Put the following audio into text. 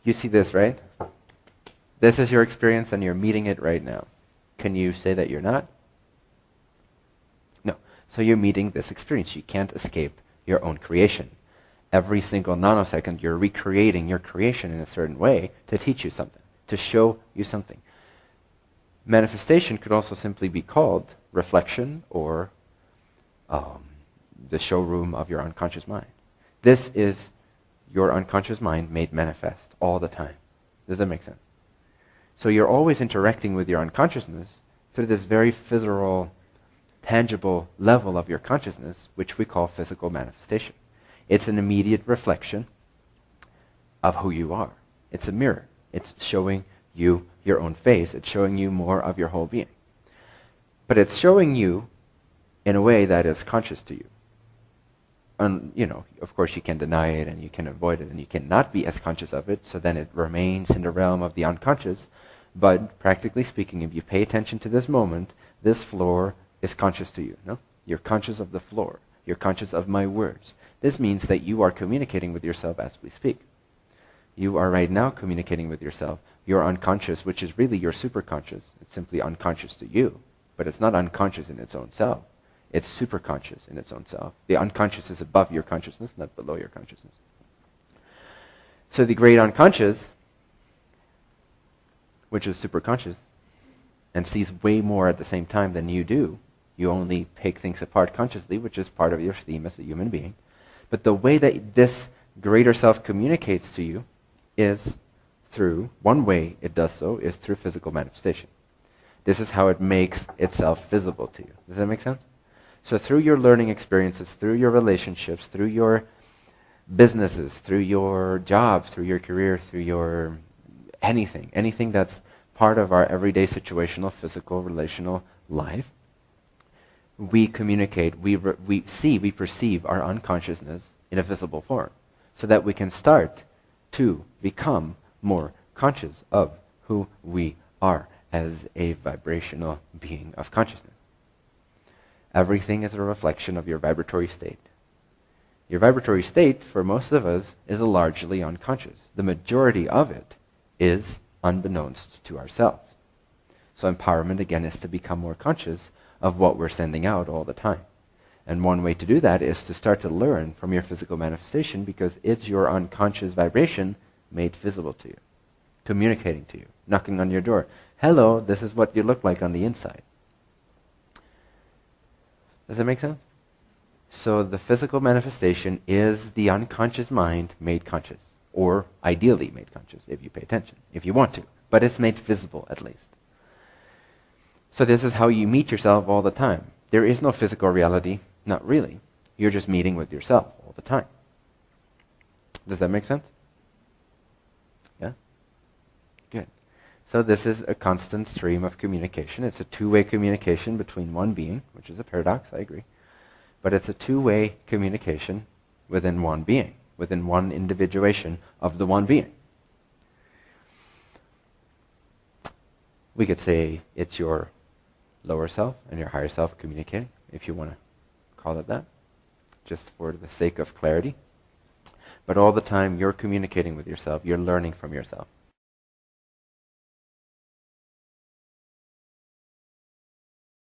You see this, right? This is your experience and you're meeting it right now. Can you say that you're not? No. So you're meeting this experience. You can't escape your own creation. Every single nanosecond, you're recreating your creation in a certain way to teach you something, to show you something. Manifestation could also simply be called reflection or the showroom of your unconscious mind. This is your unconscious mind made manifest all the time. Does that make sense? So you're always interacting with your unconsciousness through this very physical, tangible level of your consciousness, which we call physical manifestation. It's an immediate reflection of who you are. It's a mirror. It's showing you your own face. It's showing you more of your whole being. But it's showing you in a way that is conscious to you. And, of course you can deny it and you can avoid it and you cannot be as conscious of it, so then it remains in the realm of the unconscious. But practically speaking, if you pay attention to this moment, this floor is conscious to you. No? You're conscious of the floor. You're conscious of my words. This means that you are communicating with yourself as we speak. You are right now communicating with yourself. Your unconscious, which is really your superconscious, it's simply unconscious to you, but it's not unconscious in its own self. It's superconscious in its own self. The unconscious is above your consciousness, not below your consciousness. So the great unconscious, which is superconscious, and sees way more at the same time than you do. You only pick things apart consciously, which is part of your theme as a human being. But the way that this greater self communicates to you is through, one way it does so is through physical manifestation. This is how it makes itself visible to you. Does that make sense? So through your learning experiences, through your relationships, through your businesses, through your job, through your career, through your anything that's part of our everyday situational, physical, relational life, we communicate, we perceive our unconsciousness in a visible form so that we can start to become more conscious of who we are as a vibrational being of consciousness. Everything is a reflection of your vibratory state. Your vibratory state, for most of us, is largely unconscious. The majority of it is unbeknownst to ourselves. So empowerment, again, is to become more conscious of what we're sending out all the time. And one way to do that is to start to learn from your physical manifestation, because it's your unconscious vibration made visible to you, communicating to you, knocking on your door. Hello, this is what you look like on the inside. Does that make sense? So the physical manifestation is the unconscious mind made conscious, or ideally made conscious if you pay attention, if you want to. But it's made visible at least. So this is how you meet yourself all the time. There is no physical reality, not really. You're just meeting with yourself all the time. Does that make sense? Yeah? Good. So this is a constant stream of communication. It's a two-way communication between one being, which is a paradox, I agree. But it's a two-way communication within one being, within one individuation of the one being. We could say it's your lower self and your higher self communicating, if you want to call it that, just for the sake of clarity. But all the time you're communicating with yourself, you're learning from yourself.